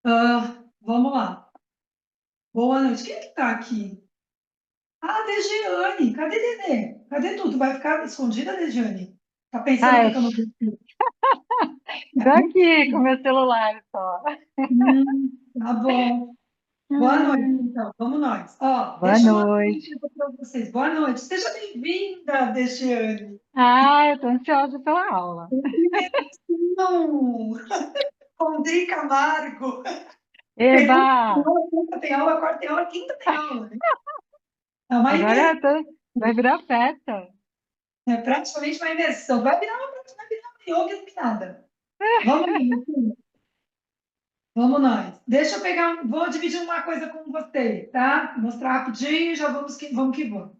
Vamos lá. Boa noite. Quem é que tá aqui? Ah, Degiane. Cadê Dedê? Cadê tu? Tu vai ficar escondida, Degiane? Tá pensando Ah, que eu não vi? É tô muito aqui com cedo. meu celular só. Tá bom. Boa noite, Ai, então. Vamos nós. Ó, boa deixa eu mandar uma noite. coisa para vocês. Boa noite. Seja bem-vinda, Degiane. Ah, eu tô ansiosa pela aula. Não, Andrei Camargo. Tem Eba! aula, quinta tem aula, quarta tem aula, quinta tem aula, né? É uma Agora imersão, eu vai virar festa. é praticamente uma imersão. Vai virar uma yoga iluminada. Vamos lá. Vamos nós. Deixa eu pegar, vou dividir uma coisa com vocês, tá? Mostrar rapidinho, já vamos que vamos. Deixa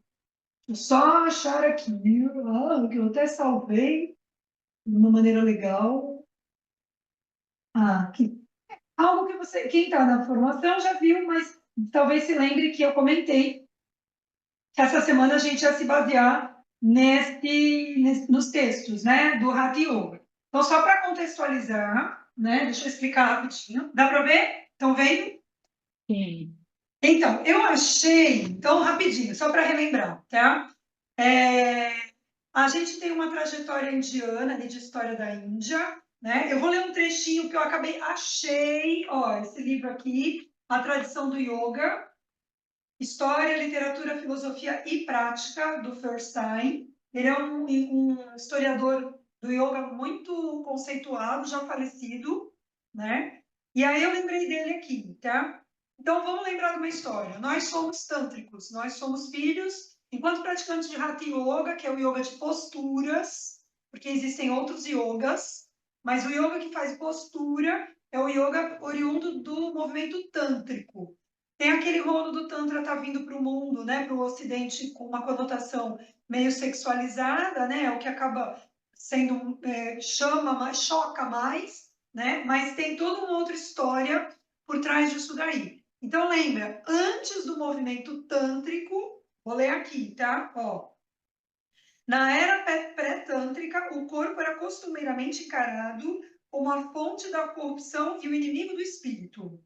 eu só achar aqui, que eu até salvei de uma maneira legal. Aqui. Algo que quem está na formação já viu, mas talvez se lembre que eu comentei que essa semana a gente ia se basear nos textos, né, do Hatha Yoga. Então, só para contextualizar, né, deixa eu explicar rapidinho. Dá para ver? Estão vendo? Sim. Então, eu achei, então, rapidinho, só para relembrar, tá? É, a gente tem uma trajetória indiana, ali de história da Índia, né? Eu vou ler um trechinho que eu achei, ó, esse livro aqui, A Tradição do Yoga, História, Literatura, Filosofia e Prática, do Feuerstein. Ele é um historiador do yoga muito conceituado, já falecido, né? E aí eu lembrei dele aqui, tá? Então vamos lembrar de uma história. Nós somos tântricos, nós somos filhos, enquanto praticantes de Hatha Yoga, que é o yoga de posturas, porque existem outros yogas, mas o yoga que faz postura é o yoga oriundo do movimento tântrico. Tem aquele rolo do Tantra tá vindo para o mundo, né, para o Ocidente, com uma conotação meio sexualizada, né, o que acaba sendo, choca mais, né, mas tem toda uma outra história por trás disso daí. Então, lembra, antes do movimento tântrico, vou ler aqui, tá? Ó, na era pré-tântrica, o corpo era costumeiramente encarado como a fonte da corrupção e o inimigo do espírito.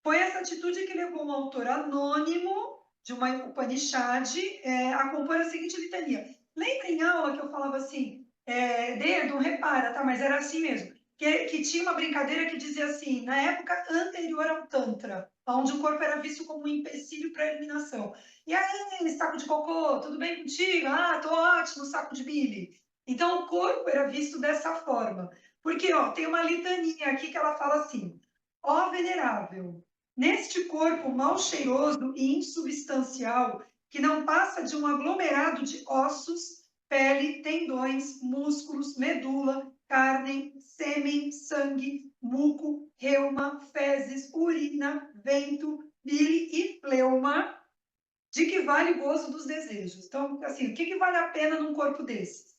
Foi essa atitude que levou um autor anônimo de uma Upanishad a compor a seguinte litania. Lembra em aula que eu falava assim, dedo, repara, tá? Mas era assim mesmo. Que tinha uma brincadeira que dizia assim, na época anterior ao Tantra, onde o corpo era visto como um empecilho para a eliminação. E aí, saco de cocô, tudo bem contigo? Ah, tô ótimo, saco de bile. Então, o corpo era visto dessa forma. Porque, ó, tem uma litania aqui que ela fala assim, ó venerável, neste corpo mal cheiroso e insubstancial, que não passa de um aglomerado de ossos, pele, tendões, músculos, medula, carne, sêmen, sangue, muco, reuma, fezes, urina, vento, bile e pleuma, de que vale o gozo dos desejos. Então, assim, o que vale a pena num corpo desses?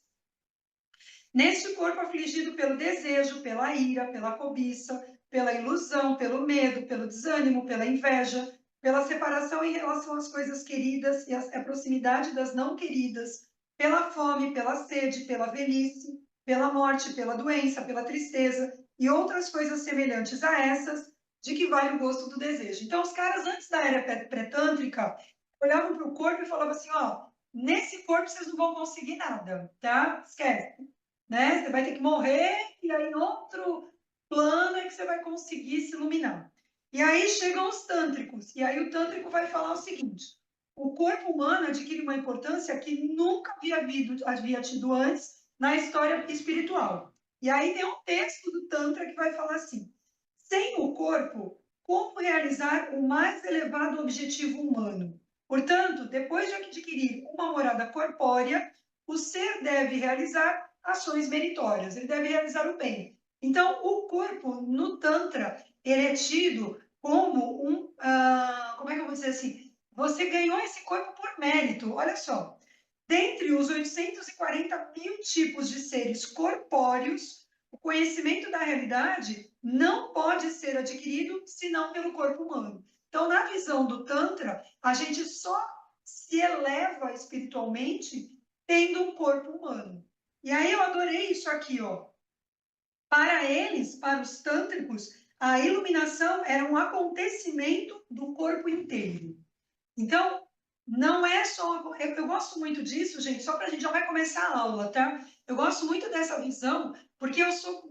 Neste corpo afligido pelo desejo, pela ira, pela cobiça, pela ilusão, pelo medo, pelo desânimo, pela inveja, pela separação em relação às coisas queridas e a proximidade das não queridas, pela fome, pela sede, pela velhice, pela morte, pela doença, pela tristeza e outras coisas semelhantes a essas, de que vale o gosto do desejo. Então, os caras, antes da era pré-tântrica, olhavam para o corpo e falavam assim, ó, nesse corpo vocês não vão conseguir nada, tá? Esquece, né? Você vai ter que morrer e aí em outro plano é que você vai conseguir se iluminar. E aí chegam os tântricos, e aí o tântrico vai falar o seguinte: o corpo humano adquire uma importância que nunca havia tido antes na história espiritual. E aí tem um texto do Tantra que vai falar assim: sem o corpo, como realizar o mais elevado objetivo humano? Portanto, depois de adquirir uma morada corpórea, o ser deve realizar ações meritórias, ele deve realizar o bem. Então, o corpo no Tantra, ele é tido como como é que eu vou dizer assim? Você ganhou esse corpo por mérito, olha só. Dentre os 840 mil tipos de seres corpóreos, o conhecimento da realidade não pode ser adquirido senão pelo corpo humano. Então, na visão do Tantra, a gente só se eleva espiritualmente tendo um corpo humano. E aí eu adorei isso aqui, ó. Para eles, para os tântricos, A iluminação era um acontecimento do corpo inteiro. Então, não é só. Eu gosto muito disso, gente, só para a gente já vai começar a aula, tá? Eu gosto muito dessa visão, porque eu sou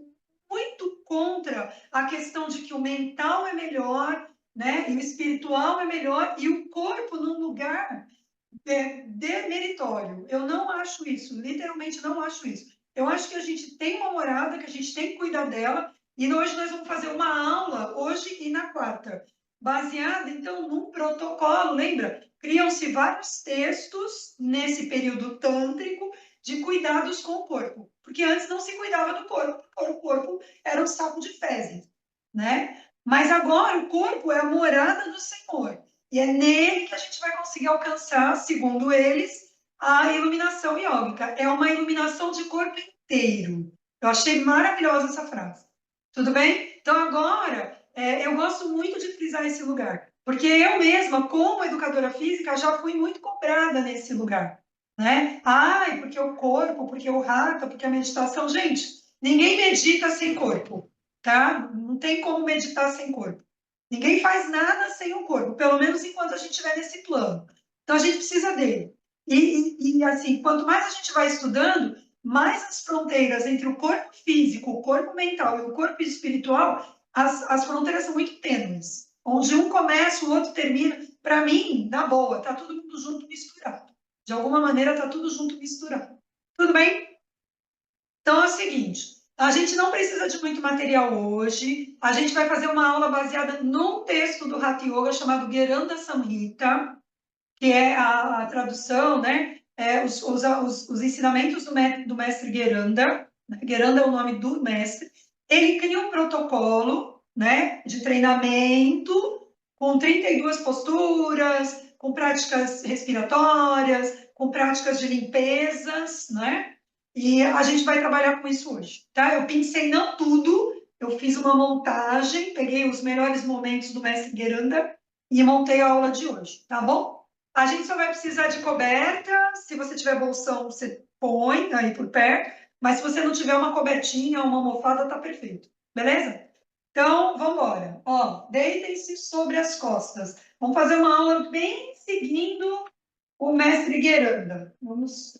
muito contra a questão de que o mental é melhor, né? E o espiritual é melhor, e o corpo num lugar demeritório. Eu não acho isso, literalmente não acho isso. Eu acho que a gente tem uma morada, que a gente tem que cuidar dela, e hoje nós vamos fazer uma aula, hoje e na quarta, baseada, então, num protocolo, lembra? Criam-se vários textos nesse período tântrico de cuidados com o corpo, porque antes não se cuidava do corpo, porque o corpo era um saco de fezes, né? Mas agora o corpo é a morada do Senhor. E é nele que a gente vai conseguir alcançar, segundo eles, a iluminação iógica. É uma iluminação de corpo inteiro. Eu achei maravilhosa essa frase. Tudo bem? Então, agora, eu gosto muito de frisar esse lugar, porque eu mesma, como educadora física, já fui muito cobrada nesse lugar. Né? Ai, porque o corpo, porque o rato, porque a meditação. Gente, ninguém medita sem corpo, tá? Não tem como meditar sem corpo. Ninguém faz nada sem o corpo, pelo menos enquanto a gente estiver nesse plano. Então a gente precisa dele. E assim, quanto mais a gente vai estudando, mais as fronteiras entre o corpo físico, o corpo mental e o corpo espiritual, as fronteiras são muito tênues. Onde um começa, o outro termina. Para mim, na boa, tá tudo mundo junto misturado. De alguma maneira, tá tudo junto misturado. Tudo bem? Então é o seguinte, a gente não precisa de muito material hoje. A gente vai fazer uma aula baseada num texto do Hatha Yoga chamado Geranda Samhita, que é a tradução, né? Os ensinamentos do mestre Geranda. Geranda é o nome do mestre. Ele cria um protocolo, né, de treinamento com 32 posturas, com práticas respiratórias, com práticas de limpezas, né? E a gente vai trabalhar com isso hoje, tá? Eu pensei não tudo, eu fiz uma montagem, peguei os melhores momentos do mestre Geranda e montei a aula de hoje, tá bom? A gente só vai precisar de coberta, se você tiver bolsão, você põe aí por perto, mas se você não tiver uma cobertinha, uma almofada, tá perfeito, beleza? Então, vamos embora. Ó, deitem-se sobre as costas. Vamos fazer uma aula bem seguindo o mestre Geranda. Vamos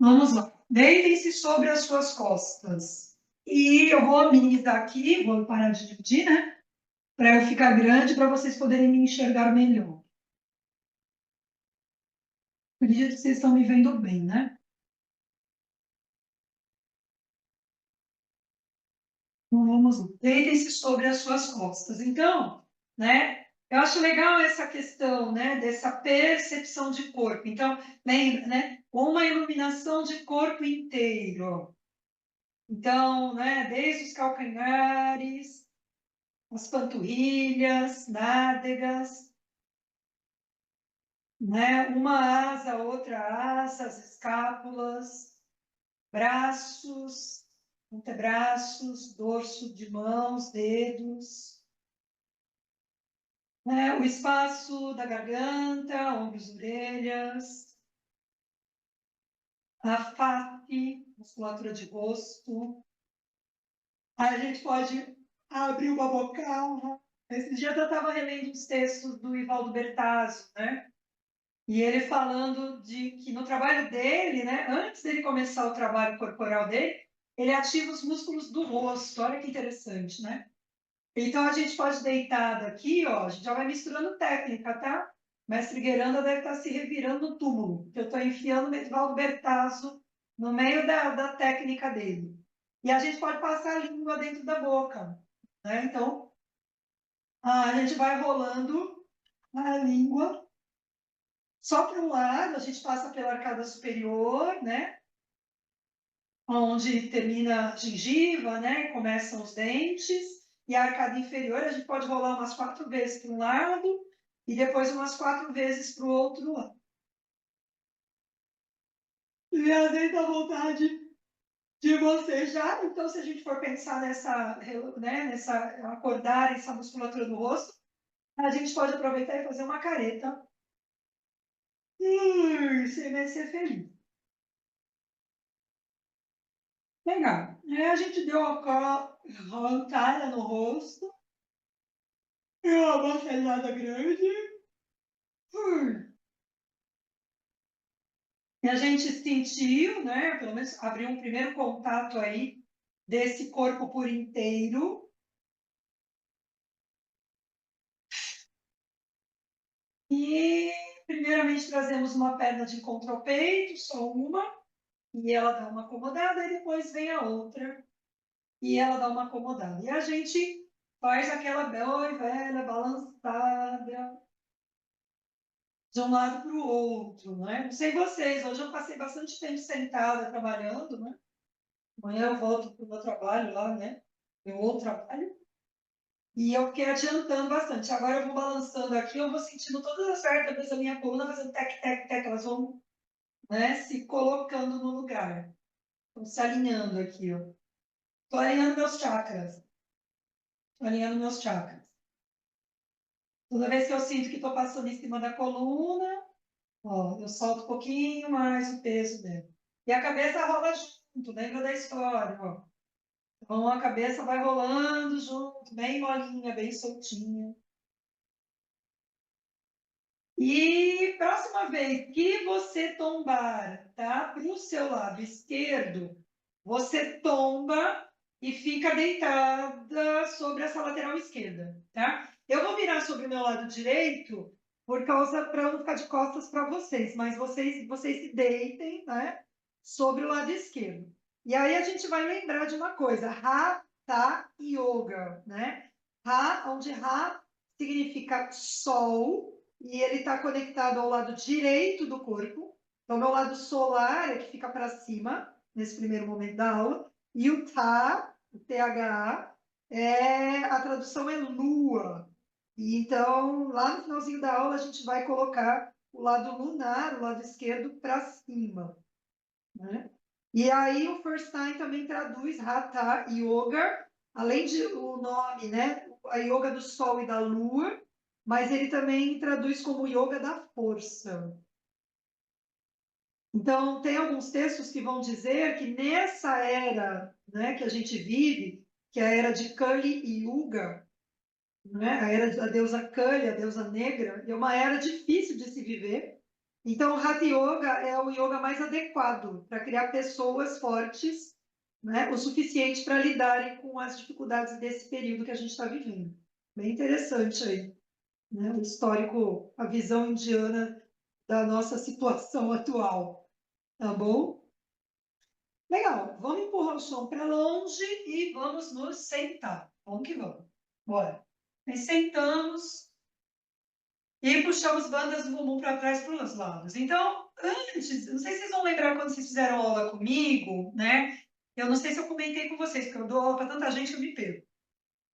lá. Deitem-se sobre as suas costas. E eu vou minimizar aqui, vou parar de dividir, né? Para eu ficar grande, para vocês poderem me enxergar melhor. Acredito que vocês estão me vendo bem, né? Então, vamos lá. Deitem-se sobre as suas costas. Então, né? Eu acho legal essa questão, né? Dessa percepção de corpo. Então, lembra, né? Uma iluminação de corpo inteiro. Então, né? Desde os calcanhares, as panturrilhas, nádegas, né? Uma asa, outra asa, as escápulas, braços, antebraços, dorso de mãos, dedos, né? O espaço da garganta, ombros, orelhas, a face, musculatura de rosto. Aí a gente pode abrir uma bocal. Esses dias eu estava relendo os textos do Ivaldo Bertazzo, né? E ele falando de que no trabalho dele, né, antes dele começar o trabalho corporal dele, ele ativa os músculos do rosto. Olha que interessante, né? Então a gente pode deitar aqui, ó, a gente já vai misturando técnica, tá? Mestre Gueranda deve estar se revirando no túmulo, que eu estou enfiando o Medivaldo Bertazzo no meio da técnica dele. E a gente pode passar a língua dentro da boca, né? Então, a gente vai rolando a língua só para um lado, a gente passa pela arcada superior, né? Onde termina a gengiva, né? Começam os dentes. E a arcada inferior, a gente pode rolar umas 4 vezes para um lado e depois umas 4 vezes para o outro lado. E a dentro da vontade de você já. Então, se a gente for pensar nessa acordar essa musculatura do rosto, a gente pode aproveitar e fazer uma careta. Você vai ser feliz. Legal. A gente deu Roncada no rosto. Uma bocejada grande. E a gente sentiu, né? Pelo menos abriu um primeiro contato aí desse corpo por inteiro. E primeiramente trazemos uma perna de encontro ao peito, só uma, e ela dá uma acomodada, e depois vem a outra, e ela dá uma acomodada. E a gente faz aquela bela e velha balançada de um lado para o outro, né? Não sei vocês, hoje eu passei bastante tempo sentada trabalhando, né? Amanhã eu volto para o meu trabalho lá, né? Meu outro trabalho. E eu fiquei adiantando bastante. Agora eu vou balançando aqui, eu vou sentindo todas as vértebras da minha coluna fazendo tec, tec, tec, elas vão, né, se colocando no lugar. Estão se alinhando aqui, ó. Estou alinhando meus chakras. Estou alinhando meus chakras. Toda vez que eu sinto que estou passando em cima da coluna, ó, eu solto um pouquinho mais o peso dela. E a cabeça rola junto, lembra da história, ó. Então a cabeça vai rolando junto, bem molinha, bem soltinha. E próxima vez que você tombar, tá, para o seu lado esquerdo, você tomba e fica deitada sobre essa lateral esquerda, tá? Eu vou virar sobre o meu lado direito por causa para não ficar de costas para vocês, mas vocês se deitem, né, sobre o lado esquerdo. E aí a gente vai lembrar de uma coisa, Hatha Yoga, né? Onde Ra significa sol e ele está conectado ao lado direito do corpo. Então, meu lado solar é que fica para cima, nesse primeiro momento da aula, e o Tha, o THA, a tradução é lua. E então, lá no finalzinho da aula, a gente vai colocar o lado lunar, o lado esquerdo, para cima. Né? E aí, o First Time também traduz Hatha Yoga, além de o nome, né? A yoga do sol e da lua, mas ele também traduz como yoga da força. Então, tem alguns textos que vão dizer que nessa era, né, que a gente vive, que é a era de Kali e Yuga, né, a era da deusa Kali, a deusa negra, é uma era difícil de se viver. Então, o Hatha Yoga é o yoga mais adequado para criar pessoas fortes, né, o suficiente para lidarem com as dificuldades desse período que a gente está vivendo. Bem interessante aí, né, o histórico, a visão indiana da nossa situação atual. Tá bom? Legal. Vamos empurrar o som para longe e vamos nos sentar. Vamos que vamos. Bora. Aí sentamos e puxamos bandas do bumbum para trás para os lados. Então, antes, não sei se vocês vão lembrar quando vocês fizeram aula comigo, né? Eu não sei se eu comentei com vocês, porque eu dou aula para tanta gente que eu me perco.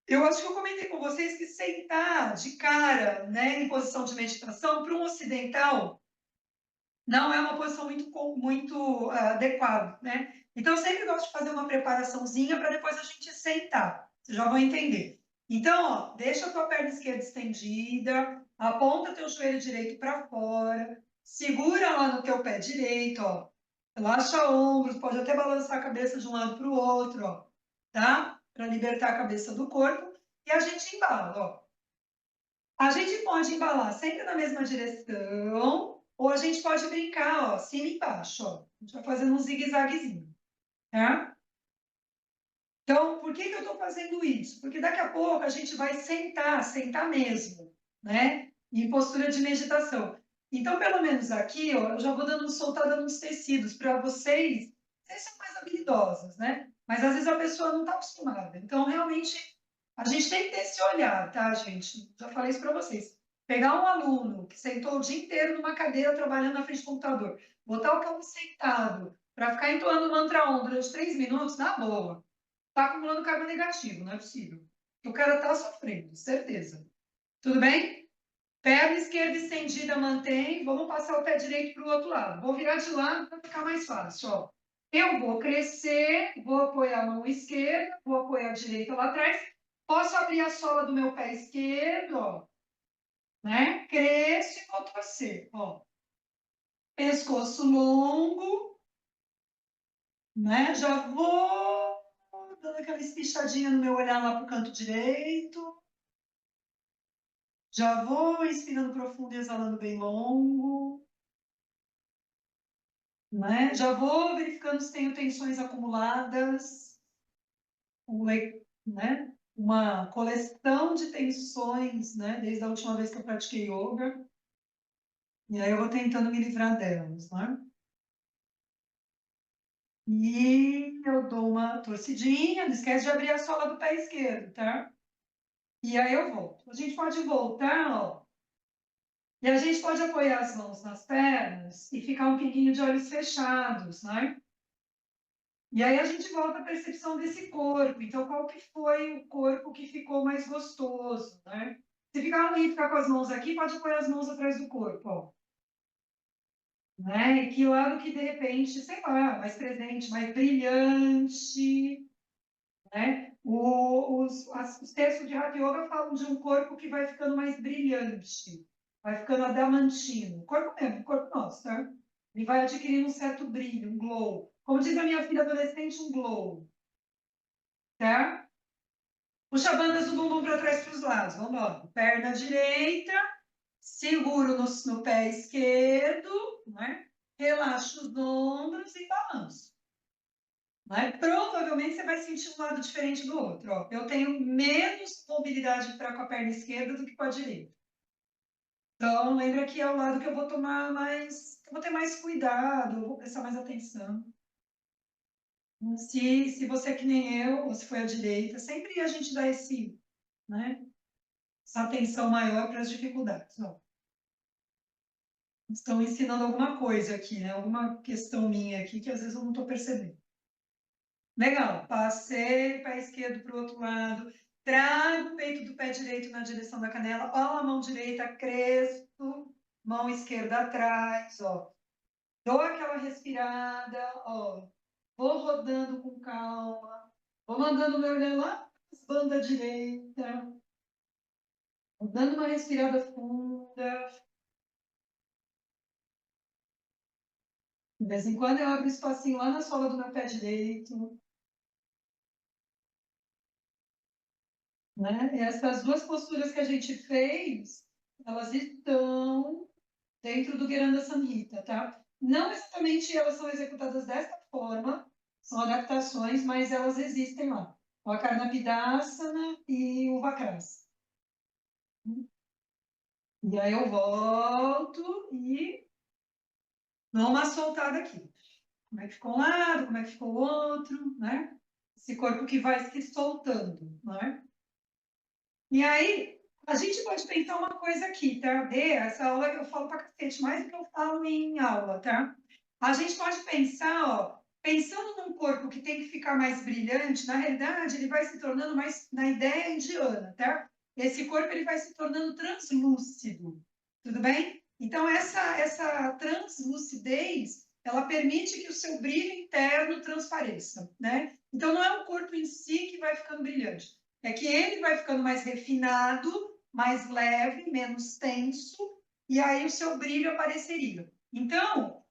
Eu acho que eu comentei com vocês que sentar de cara, né, em posição de meditação, para um ocidental, não é uma posição muito adequada, né? Então, eu sempre gosto de fazer uma preparaçãozinha para depois a gente sentar. Vocês já vão entender. Então, ó, deixa a tua perna esquerda estendida, aponta teu joelho direito para fora, segura lá no teu pé direito, ó. Relaxa ombros, pode até balançar a cabeça de um lado para o outro, ó, tá? Para libertar a cabeça do corpo. E a gente embala, ó. A gente pode embalar sempre na mesma direção, ou a gente pode brincar, ó, cima e embaixo, ó. A gente vai fazendo um zigue-zaguezinho, tá? Então, por que que eu estou fazendo isso? Porque daqui a pouco a gente vai sentar mesmo, né? Em postura de meditação. Então, pelo menos aqui, ó, eu já vou dando soltada nos tecidos para vocês são mais habilidosos, né? Mas às vezes a pessoa não está acostumada. Então, realmente, a gente tem que ter esse olhar, tá, gente? Já falei isso para vocês. Pegar um aluno que sentou o dia inteiro numa cadeira trabalhando na frente do computador, botar o cabo sentado para ficar entoando mantra Om durante 3 minutos, na boa. Tá acumulando carga negativo, não é possível. O cara tá sofrendo, certeza. Tudo bem? Perna esquerda estendida, mantém. Vamos passar o pé direito para o outro lado. Vou virar de lado para ficar mais fácil. Ó. Eu vou crescer, vou apoiar a mão esquerda, vou apoiar a direita lá atrás. Posso abrir a sola do meu pé esquerdo, ó, né? Cresço e vou torcer. Ó. Pescoço longo, né? Já vou dando aquela espichadinha no meu olhar lá para o canto direito. Já vou inspirando profundo e exalando bem longo. Né? Já vou verificando se tenho tensões acumuladas. Né? Uma coleção de tensões, né? Desde a última vez que eu pratiquei yoga. E aí eu vou tentando me livrar delas, né? E eu dou uma torcidinha, não esquece de abrir a sola do pé esquerdo, tá? E aí eu volto. A gente pode voltar, ó. E a gente pode apoiar as mãos nas pernas e ficar um pouquinho de olhos fechados, né? E aí a gente volta à percepção desse corpo. Então, qual que foi o corpo que ficou mais gostoso, né? Se ficar ali, ficar com as mãos aqui, pode apoiar as mãos atrás do corpo, ó. Né? E que lado que, de repente, sei lá, mais presente, mais brilhante, né? Os textos de Hatha Yoga falam de um corpo que vai ficando mais brilhante, vai ficando adamantino. Corpo mesmo, corpo nosso, tá? Ele vai adquirindo um certo brilho, um glow. Como diz a minha filha adolescente, um glow, tá? Puxa a banda do bumbum para trás para os lados. Vamos embora. Perna direita, seguro no pé esquerdo, né? Relaxa os ombros e balança. Né? Provavelmente você vai sentir um lado diferente do outro. Ó. Eu tenho menos mobilidade para com a perna esquerda do que com a direita. Então, lembra que é o lado que eu vou tomar mais, que eu vou ter mais cuidado, eu vou prestar mais atenção. Se você é que nem eu, ou se foi a direita, sempre a gente dá né, essa atenção maior para as dificuldades. Ó. Estão ensinando alguma coisa aqui, né? Alguma questão minha aqui que às vezes eu não estou percebendo. Legal, passei o pé esquerdo para o outro lado, trago o peito do pé direito na direção da canela, ó, a mão direita, crespo, mão esquerda atrás, ó. Dou aquela respirada, ó. Vou rodando com calma, vou mandando meu olhar lá para banda direita, dando uma respirada funda. De vez em quando eu abro espacinho lá na sola do meu pé direito, né? E essas duas posturas que a gente fez, elas estão dentro do Geranda Samhita, tá? Não exatamente elas são executadas desta forma, são adaptações, mas elas existem lá. O Akarnapidasana e o Vakrasa. E aí eu volto e dou uma soltada aqui. Como é que ficou um lado, como é que ficou o outro, né? Esse corpo que vai se soltando, né? E aí, a gente pode pensar uma coisa aqui, tá? Essa aula eu falo pra cacete, mais do que eu falo em aula, tá? A gente pode pensar, ó, pensando num corpo que tem que ficar mais brilhante, na realidade, ele vai se tornando mais, na ideia indiana, tá? Esse corpo, ele vai se tornando translúcido, tudo bem? Então, essa translucidez, ela permite que o seu brilho interno transpareça, né? Então, não é o corpo em si que vai ficando brilhante, é que ele vai ficando mais refinado, mais leve, menos tenso, e aí o seu brilho apareceria. Então,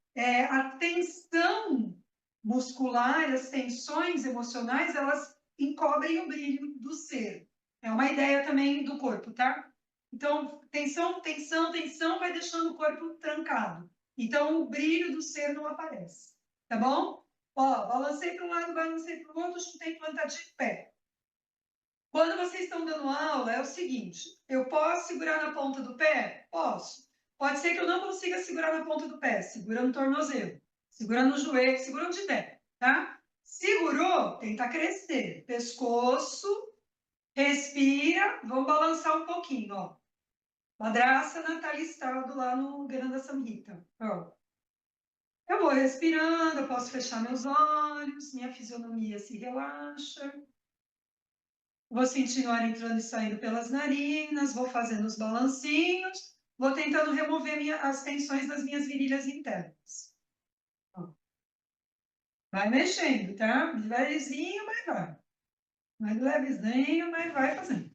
a tensão muscular, as tensões emocionais, elas encobrem o brilho do ser. É uma ideia também do corpo, tá? Então, tensão, tensão, tensão vai deixando o corpo trancado. Então, o brilho do ser não aparece. Tá bom? Ó, balancei para um lado, balancei para o outro, chutei planta de pé. Quando vocês estão dando aula, é o seguinte: eu posso segurar na ponta do pé? Posso. Pode ser que eu não consiga segurar na ponta do pé. Segura no tornozelo, segura no joelho, segura onde der, tá? Segurou, tenta crescer. Pescoço, respira, vamos balançar um pouquinho, ó. Madrasana está listado lá no Granda Samhita. Ó. Eu vou respirando, eu posso fechar meus olhos, minha fisionomia se relaxa. Vou sentindo o ar entrando e saindo pelas narinas, vou fazendo os balancinhos, vou tentando remover as tensões das minhas virilhas internas. Vai mexendo, tá? Devagarzinho, mas vai. Vai levezinho, mas vai fazendo.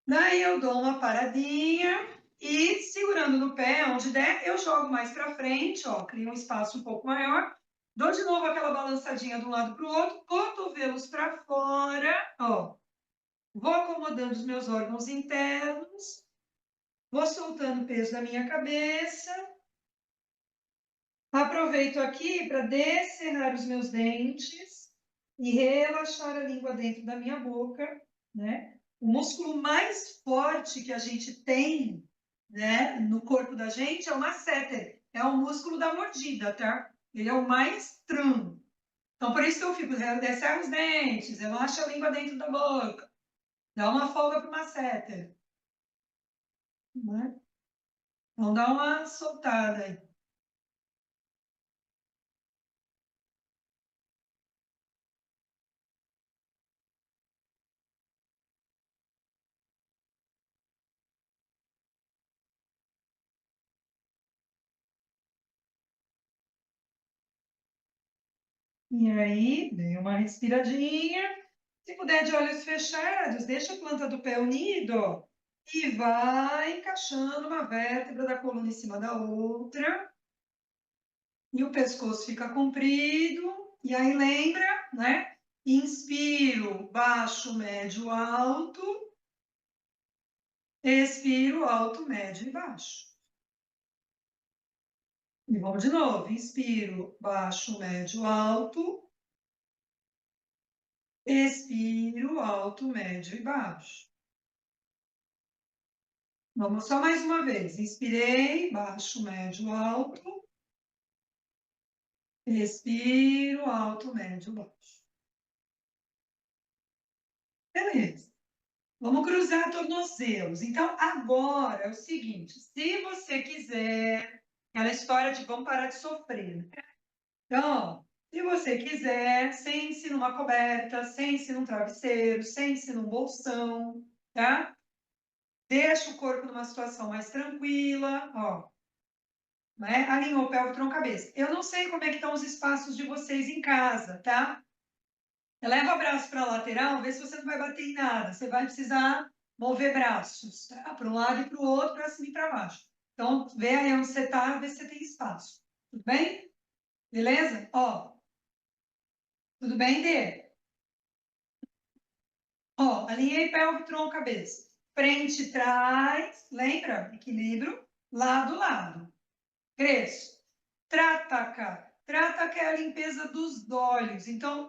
Daí eu dou uma paradinha, E segurando no pé, onde der, eu jogo mais para frente, ó, crio um espaço um pouco maior. Dou de novo aquela balançadinha de um lado para o outro, cotovelos para fora, ó. Vou acomodando os meus órgãos internos, vou soltando o peso da minha cabeça. Aproveito aqui para descerrar os meus dentes e relaxar a língua dentro da minha boca, né? O músculo mais forte que a gente tem, né, no corpo da gente é o masseter, é o músculo da mordida, tá? Ele é o mais trão. Então, por isso que eu fico, descer os dentes, relaxa a língua dentro da boca, dá uma folga para o masseter, né? Então, dá uma soltada aí. E aí, dê uma respiradinha. Se puder de olhos fechados, deixa a planta do pé unida, ó, e vai encaixando uma vértebra da coluna em cima da outra. E o pescoço fica comprido. E aí lembra, né? Inspiro, baixo, médio, alto. Expiro, alto, médio e baixo. E vamos de novo. Inspiro, baixo, médio, alto. Expiro, alto, médio e baixo. Vamos só mais uma vez. Inspirei, baixo, médio, alto. Expiro, alto, médio, baixo. Beleza. Vamos cruzar tornozelos. Então, agora é o seguinte: se você quiser, aquela história de vamos parar de sofrer, né? Então, se você quiser, sente-se numa coberta, sente-se num travesseiro, sente-se num bolsão, tá? Deixa o corpo numa situação mais tranquila, ó, né? Alinhou o pélvico, tronco, cabeça. Eu não sei como é que estão os espaços de vocês em casa, tá? Leva o braço para a lateral, vê se você não vai bater em nada. Você vai precisar mover braços, tá? Para um lado e para o outro, para cima e para baixo. Então, vê aí onde você está, vê se você tem espaço. Tudo bem? Beleza? Ó, tudo bem, Dê? Ó, alinhei pélvico, tronco, cabeça. Frente, trás, lembra? Equilíbrio, lado, lado. Cresço. Trataka. Trataka é a limpeza dos olhos. Então,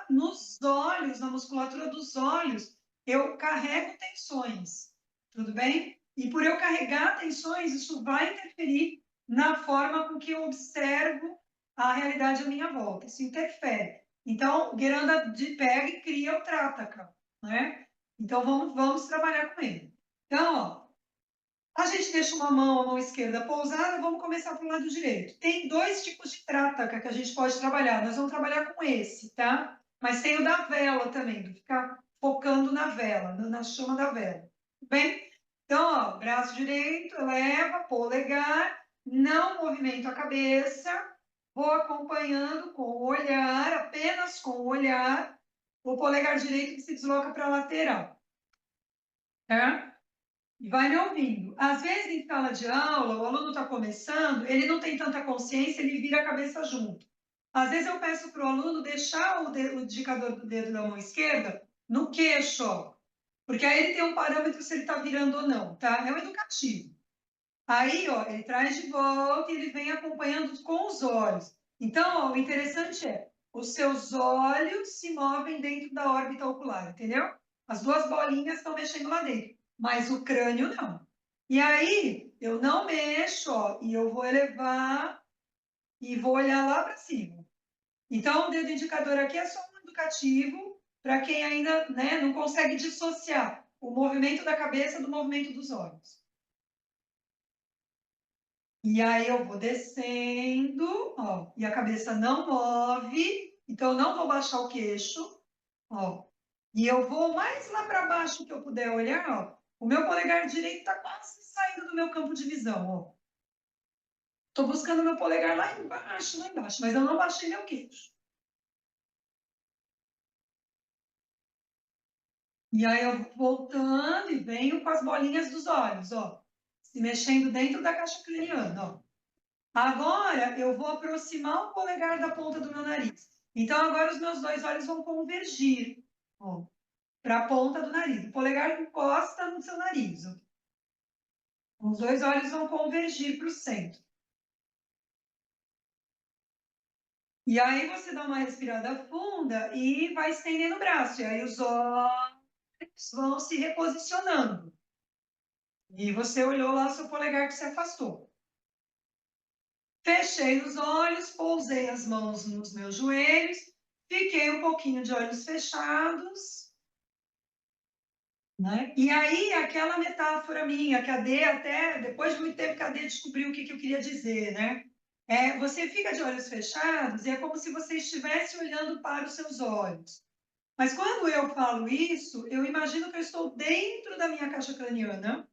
nos olhos, na musculatura dos olhos, eu carrego tensões. Tudo bem? E por eu carregar tensões, isso vai interferir na forma com que eu observo a realidade à minha volta. Isso interfere. Então, Gueranda pega e cria o Trataka, né? Então, vamos trabalhar com ele. Então, ó, a gente deixa uma mão, a mão esquerda pousada, vamos começar pelo lado direito. Tem dois tipos de trataka que a gente pode trabalhar. Nós vamos trabalhar com esse, tá? Mas tem o da vela também, do ficar focando na vela, na chama da vela. Tudo bem? Então, ó, braço direito, eleva, polegar, não movimento a cabeça, vou acompanhando com o olhar, apenas com o olhar, o polegar direito que se desloca para a lateral, tá? E vai me ouvindo. Às vezes, em sala de aula, o aluno está começando, ele não tem tanta consciência, ele vira a cabeça junto. Às vezes, eu peço para o aluno deixar o indicador do dedo da mão esquerda no queixo, ó, porque aí ele tem um parâmetro se ele está virando ou não, tá? É um educativo. Aí, ó, ele traz de volta e ele vem acompanhando com os olhos. Então, ó, o interessante é, os seus olhos se movem dentro da órbita ocular, entendeu? As duas bolinhas estão mexendo lá dentro, mas o crânio não. E aí, eu não mexo, ó, e eu vou elevar e vou olhar lá para cima. Então, o dedo indicador aqui é só um educativo para quem ainda, né, não consegue dissociar o movimento da cabeça do movimento dos olhos. E aí eu vou descendo, ó, e a cabeça não move, então eu não vou baixar o queixo, ó. E eu vou mais lá para baixo que eu puder olhar, ó. O meu polegar direito está quase saindo do meu campo de visão, ó. Estou buscando meu polegar lá embaixo, mas eu não baixei meu queixo. E aí eu vou voltando e venho com as bolinhas dos olhos, ó. se mexendo dentro da caixa craniana, ó. Agora eu vou aproximar o polegar da ponta do meu nariz. Então agora os meus dois olhos vão convergir, ó, para a ponta do nariz. O polegar encosta no seu nariz, ó. Os dois olhos vão convergir para o centro. E aí você dá uma respirada funda e vai estendendo o braço. E aí os olhos vão se reposicionando. E você olhou lá o seu polegar que se afastou. Fechei os olhos, pousei as mãos nos meus joelhos, fiquei um pouquinho de olhos fechados, né? E aí, aquela metáfora minha, que a D até, depois de muito tempo que a D descobriu o que eu queria dizer, né? Você fica de olhos fechados e é como se você estivesse olhando para os seus olhos. Mas quando eu falo isso, eu imagino que eu estou dentro da minha caixa craniana,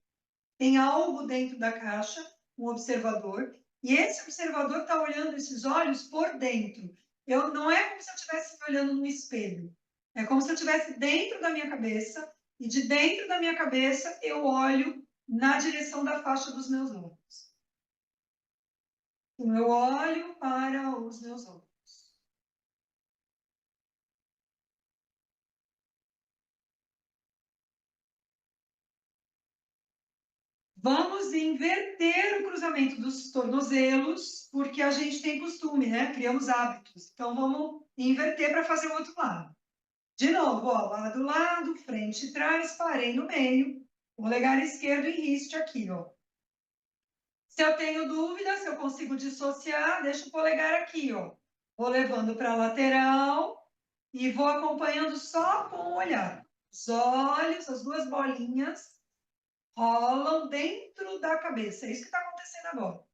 tem algo dentro da caixa, um observador, e esse observador está olhando esses olhos por dentro. Não é como se eu estivesse me olhando no espelho. É como se eu estivesse dentro da minha cabeça, e de dentro da minha cabeça eu olho na direção da faixa dos meus olhos. Então, eu olho para os meus olhos. Vamos inverter o cruzamento dos tornozelos, porque a gente tem costume, né? Criamos hábitos. Então, vamos inverter para fazer o outro lado. De novo, ó, lado, lado, frente e trás, parei no meio, polegar esquerdo e riste aqui, ó. Se eu tenho dúvida, se eu consigo dissociar, deixa o polegar aqui, ó. Vou levando para a lateral e vou acompanhando só com o olhar. Os olhos, as duas bolinhas, rolam dentro da cabeça. É isso que está acontecendo agora.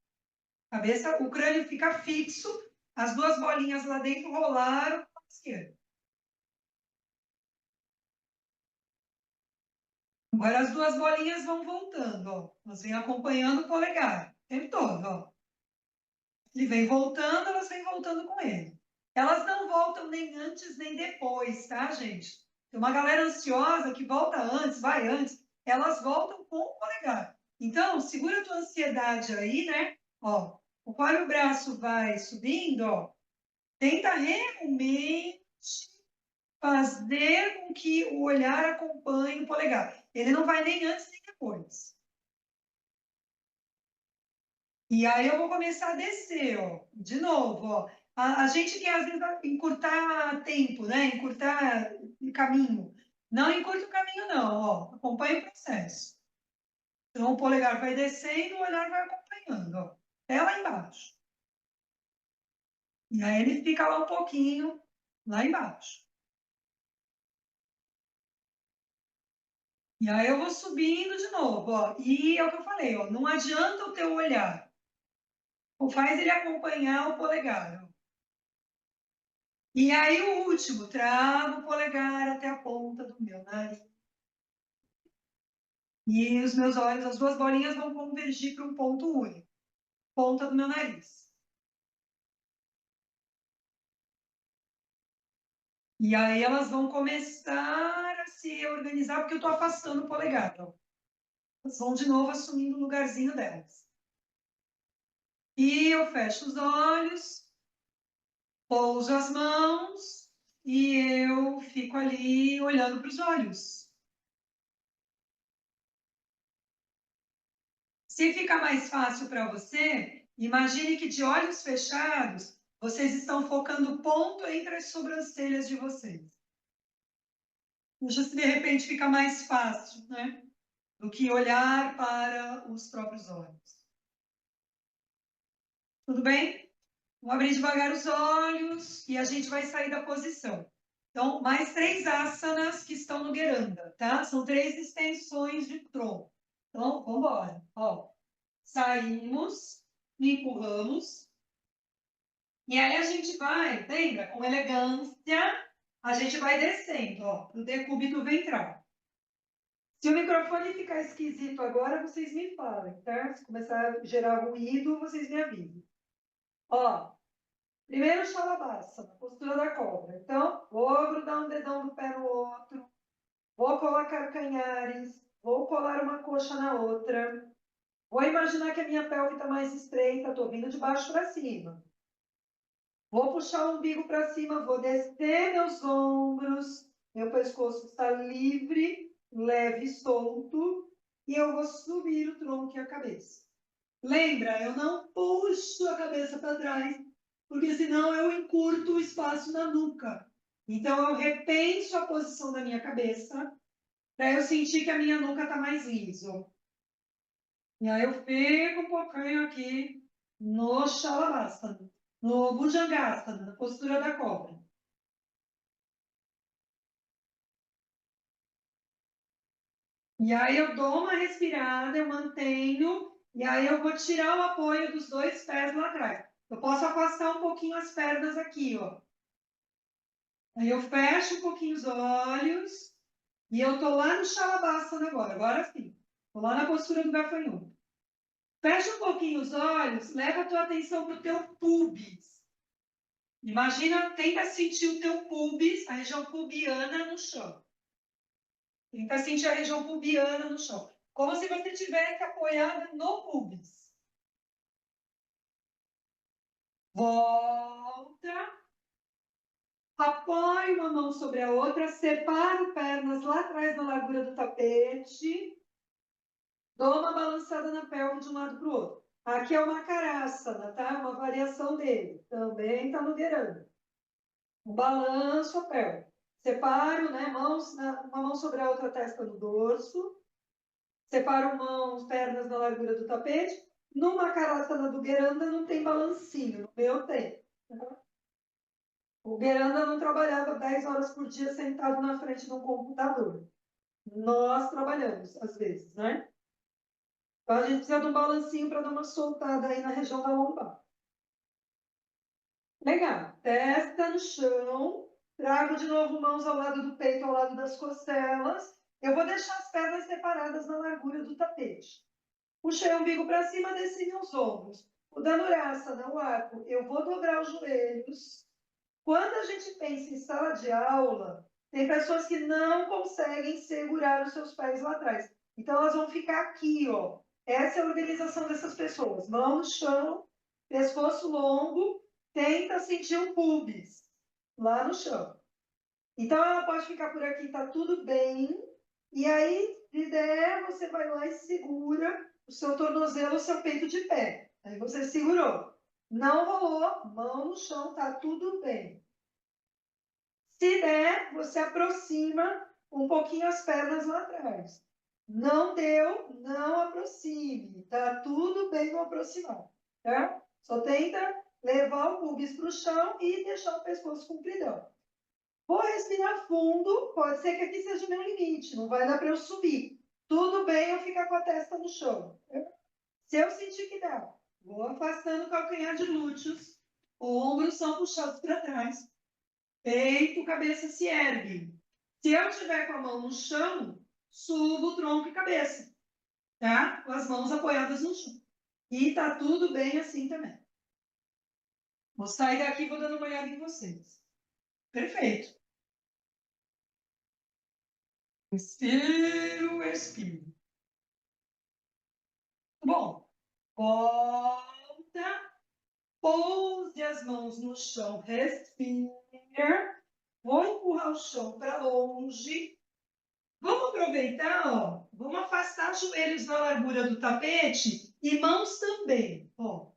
Cabeça, o crânio fica fixo, as duas bolinhas lá dentro rolaram para a esquerda. Agora as duas bolinhas vão voltando, ó. Elas vêm acompanhando o polegar o tempo todo, ó. Ele vem voltando, elas vêm voltando com ele. Elas não voltam nem antes nem depois, tá, gente? Tem uma galera ansiosa que volta antes, vai antes. Elas voltam com o polegar. Então, segura a tua ansiedade aí, né? Ó, conforme o braço vai subindo, ó, tenta realmente fazer com que o olhar acompanhe o polegar. Ele não vai nem antes nem depois. E aí eu vou começar a descer, ó, de novo, ó. A gente quer às vezes encurtar tempo, né? Encurtar caminho. Não encurta o caminho, não, ó. Acompanha o processo. Então o polegar vai descendo, o olhar vai acompanhando, ó. Até lá embaixo. E aí ele fica lá um pouquinho, lá embaixo. E aí eu vou subindo de novo, ó. E é o que eu falei, ó. Não adianta o teu olhar. Ou faz ele acompanhar o polegar, ó. E aí o último, trago o polegar até a ponta do meu nariz. E os meus olhos, as duas bolinhas vão convergir para um ponto único, ponta do meu nariz. E aí elas vão começar a se organizar, porque eu estou afastando o polegar. Ó. Elas vão de novo assumindo o lugarzinho delas. E eu fecho os olhos, pouso as mãos e eu fico ali olhando para os olhos. Se ficar mais fácil para você, imagine que de olhos fechados, vocês estão focando o ponto entre as sobrancelhas de vocês. Deixa se de repente fica mais fácil, né? Do que olhar para os próprios olhos. Tudo bem? Vamos abrir devagar os olhos e a gente vai sair da posição. Então, mais três asanas que estão no Geranda, tá? São três extensões de tronco. Então, vamos embora. Ó, saímos, empurramos. E aí a gente vai, lembra? Com elegância, a gente vai descendo, ó, pro decúbito ventral. Se o microfone ficar esquisito agora, vocês me falem, tá? Se começar a gerar ruído, vocês me avisem. Ó, primeiro Shalabhasana, postura da cobra. Então, vou grudar um dedão do pé no outro, vou colar calcanhares, vou colar uma coxa na outra. Vou imaginar que a minha pelve está mais estreita, estou vindo de baixo para cima. Vou puxar o umbigo para cima, vou descer meus ombros, meu pescoço está livre, leve e solto, e eu vou subir o tronco e a cabeça. Lembra, eu não puxo a cabeça para trás, porque senão eu encurto o espaço na nuca. Então, eu repenso a posição da minha cabeça, para eu sentir que a minha nuca está mais liso. E aí eu fico um pouquinho aqui no Shalabhasana, no Bhujangasana, na postura da cobra. E aí eu dou uma respirada, eu mantenho, e aí eu vou tirar o apoio dos dois pés lá atrás. Eu posso afastar um pouquinho as pernas aqui, ó. Aí eu fecho um pouquinho os olhos, e eu tô lá no Shalabhasana agora sim. Tô lá na postura do gafanhoto. Fecha um pouquinho os olhos, leva a tua atenção para o teu pubis. Imagina, tenta sentir o teu pubis, a região pubiana no chão. Tenta sentir a região pubiana no chão. Como se você estivesse apoiado no pubis. Volta. Apoie uma mão sobre a outra. Separa pernas lá atrás na largura do tapete. Dou uma balançada na pelve de um lado para o outro. Aqui é uma Makarasana, tá? Uma variação dele. Também está no Gueranda. Um balanço a pelve. Separo, né? Uma mão sobre a outra, testa no dorso. Separo mãos, pernas na largura do tapete. Numa Makarasana do Gueranda não tem balancinho. No meu tem. O Gueranda não trabalhava 10 horas por dia sentado na frente de um computador. Nós trabalhamos, às vezes, né? Então, a gente precisa de um balancinho para dar uma soltada aí na região da lombar. Legal. Testa no chão. Trago de novo mãos ao lado do peito, ao lado das costelas. Eu vou deixar as pernas separadas na largura do tapete. Puxei o umbigo para cima, desci meus ombros. O Dhanurasana, o arco, eu vou dobrar os joelhos. Quando a gente pensa em sala de aula, tem pessoas que não conseguem segurar os seus pés lá atrás. Então, elas vão ficar aqui, ó. Essa é a organização dessas pessoas. Mão no chão, pescoço longo, tenta sentir o pubis lá no chão. Então, ela pode ficar por aqui, tá tudo bem. E aí, se der, você vai lá e segura o seu tornozelo, o seu peito de pé. Aí você segurou. Não rolou, mão no chão, tá tudo bem. Se der, você aproxima um pouquinho as pernas lá atrás. Não deu, não aproxime. Tá tudo bem no aproximar, tá? Só tenta levar o pubis para o chão e deixar o pescoço compridão. Vou respirar fundo, pode ser que aqui seja o meu limite, não vai dar para eu subir. Tudo bem eu ficar com a testa no chão. Se eu sentir que dá, vou afastando o calcanhar de glúteos, ombros são puxados para trás, peito, cabeça se ergue. Se eu tiver com a mão no chão, subo o tronco e cabeça, tá? Com as mãos apoiadas no chão. E tá tudo bem assim também. Vou sair daqui e vou dando uma olhada em vocês. Perfeito. Respiro, expiro. Bom, volta, pouse as mãos no chão, respira. Vou empurrar o chão para longe. Vamos aproveitar, ó. Vamos afastar os joelhos da largura do tapete e mãos também. Ó,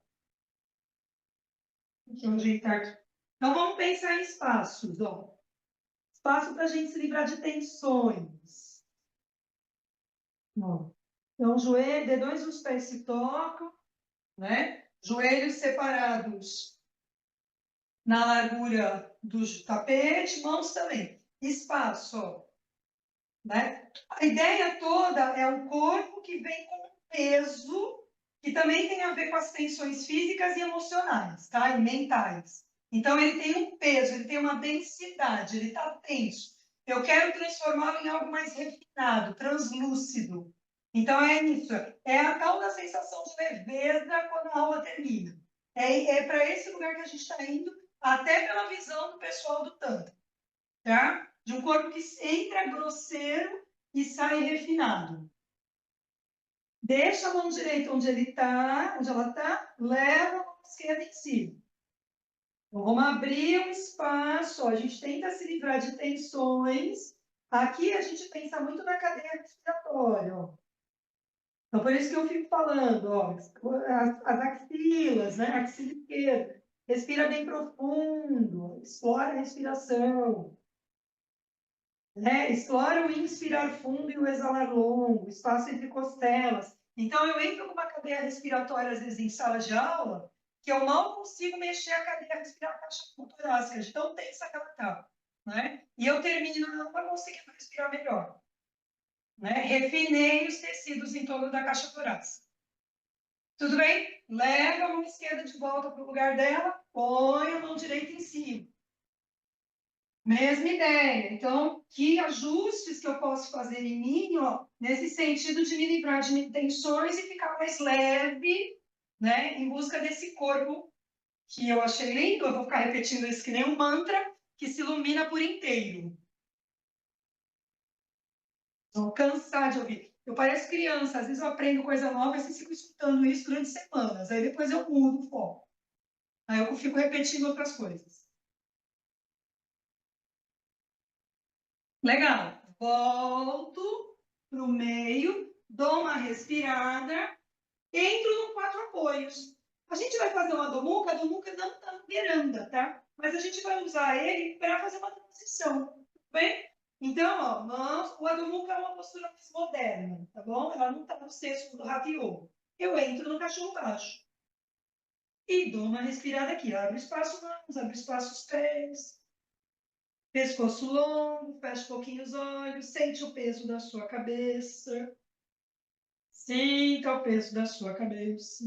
deixa eu ajeitar aqui. Então, vamos pensar em espaços, ó. Espaço para a gente se livrar de tensões. Ó. Então, joelho, dedões dos pés se tocam, né? Joelhos separados na largura do tapete, mãos também. Espaço, ó, né? A ideia toda é um corpo que vem com peso, que também tem a ver com as tensões físicas e emocionais, tá? E mentais. Então, ele tem um peso, ele tem uma densidade, ele está tenso. Eu quero transformá-lo em algo mais refinado, translúcido. Então, é isso. É a tal da sensação de leveza quando a aula termina. É para esse lugar que a gente está indo, até pela visão do pessoal do Tantra, tá? De um corpo que entra grosseiro e sai refinado. Deixa a mão direita onde ela está, leva a mão esquerda em cima. Então, vamos abrir um espaço, ó, a gente tenta se livrar de tensões. Aqui a gente pensa muito na cadeia respiratória, ó. Então, por isso que eu fico falando, ó, as axilas, né? Axila esquerda. Respira bem profundo, explora a respiração, né? Explora o inspirar fundo e o exalar longo, espaço entre costelas. Então, eu entro com uma cadeia respiratória, às vezes, em sala de aula, que eu mal consigo mexer a cadeia respiratória caixa torácica, de tão tensa que ela está, né? E eu termino não conseguindo respirar melhor, né? Refinei os tecidos em torno da caixa torácica. Tudo bem? Leva a mão esquerda de volta para o lugar dela, põe a mão direita em cima. Mesma ideia. Então, que ajustes que eu posso fazer em mim, ó, nesse sentido de me livrar de tensões e ficar mais leve, né, em busca desse corpo que eu achei lindo. Eu vou ficar repetindo isso que nem um mantra, que se ilumina por inteiro. Vou cansar de ouvir. Eu pareço criança, às vezes eu aprendo coisa nova e fico escutando isso durante semanas. Aí depois eu mudo o foco. Aí eu fico repetindo outras coisas. Legal. Volto para o meio, dou uma respirada, entro no quatro apoios. A gente vai fazer uma domuca, a domuca não está na veranda, tá? Mas a gente vai usar ele para fazer uma transição, tudo bem? Então, ó, mãos, o adomuca é uma postura mais moderna, tá bom? Ela não está no cesto do raviô. Eu entro no cachorro baixo e dou uma respirada aqui. Abre espaço mãos, abre espaço os pés. Pescoço longo, fecha um pouquinho os olhos, sente o peso da sua cabeça. Sinta o peso da sua cabeça.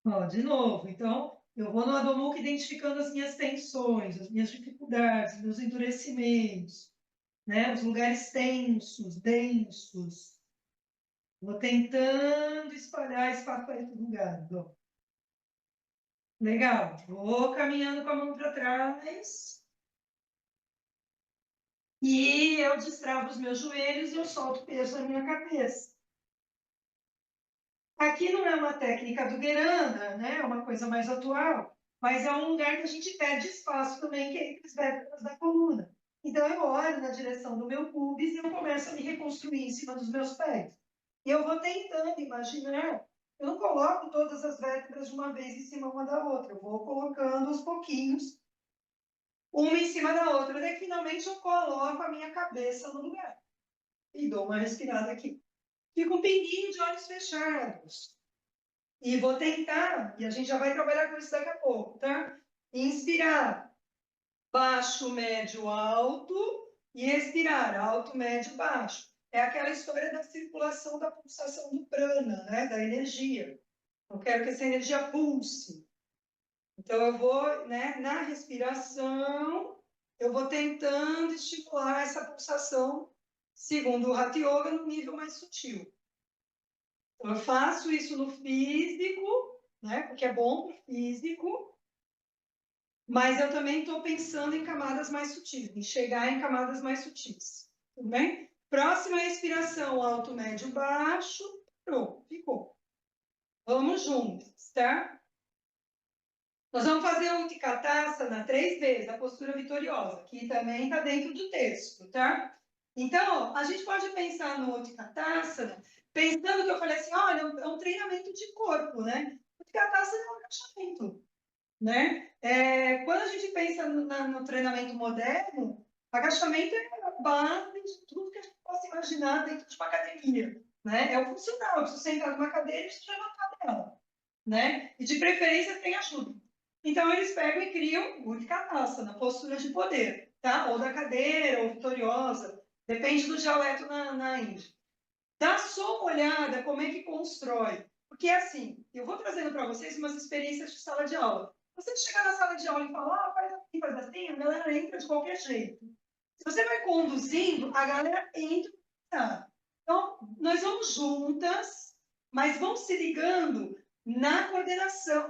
Ó, de novo, então, eu vou no Adho Mukha identificando as minhas tensões, as minhas dificuldades, meus endurecimentos, né? Os lugares tensos, densos. Vou tentando espalhar espaço para esses lugares. Ó. Legal. Vou caminhando com a mão para trás. E eu destravo os meus joelhos e eu solto o peso da minha cabeça. Aqui não é uma técnica do Gueranda, né? É uma coisa mais atual, mas é um lugar que a gente perde espaço também, que é entre as vértebras da coluna. Então eu olho na direção do meu pubis e eu começo a me reconstruir em cima dos meus pés. E eu vou tentando imaginar, eu não coloco todas as vértebras de uma vez em cima uma da outra, eu vou colocando aos pouquinhos, uma em cima da outra, até que finalmente eu coloco a minha cabeça no lugar. E dou uma respirada aqui. Fico um pinguinho de olhos fechados. E vou tentar, e a gente já vai trabalhar com isso daqui a pouco, tá? Inspirar, baixo, médio, alto, e expirar, alto, médio, baixo. É aquela história da circulação da pulsação do prana, né? Da energia. Eu quero que essa energia pulse. Então, eu vou, né, na respiração, eu vou tentando estimular essa pulsação, segundo o Hatha Yoga, no nível mais sutil. Eu faço isso no físico, né? Porque é bom para o físico, mas eu também estou pensando em camadas mais sutis, em chegar em camadas mais sutis. Tudo bem? Próxima respiração, alto, médio, baixo. Pronto, ficou. Vamos juntos, tá? Nós vamos fazer a Utkatasana 3 vezes, a postura vitoriosa, que também está dentro do texto, tá? Então, a gente pode pensar no Utkatasana, pensando que eu falei assim, olha, é um treinamento de corpo, né? Utkatasana é um agachamento, né? Quando a gente pensa no treinamento moderno, agachamento é a base de tudo que a gente possa imaginar dentro de uma academia, né? É o funcional, eu preciso sentar numa cadeira e preciso levantar dela, né? E de preferência tem ajuda. Então, eles pegam e criam o Utkatasana, postura de poder, tá? Ou da cadeira, ou vitoriosa, depende do dialeto na Índia. Dá só uma olhada como é que constrói. Porque, assim, eu vou trazendo para vocês umas experiências de sala de aula. Você chegar na sala de aula e falar, faz assim, a galera entra de qualquer jeito. Se você vai conduzindo, a galera entra. Tá? Então, nós vamos juntas, mas vamos se ligando na coordenação,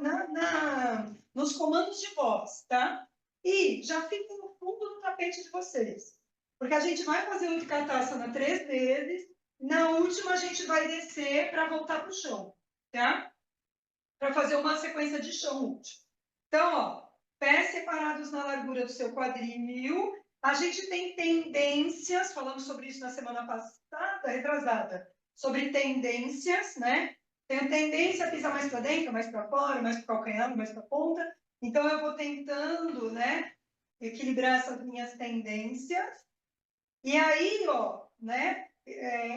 nos comandos de voz, tá? E já fica no fundo do tapete de vocês. Porque a gente vai fazer o Utkatasana 3 vezes, na última a gente vai descer para voltar para o chão, tá? Para fazer uma sequência de chão último. Então, ó, pés separados na largura do seu quadril. A gente tem tendências, falamos sobre isso na semana passada, retrasada, sobre tendências, né? Tenho tendência a pisar mais para dentro, mais para fora, mais para o calcanhar, mais para a ponta. Então, eu vou tentando, né, equilibrar essas minhas tendências. E aí, ó, né,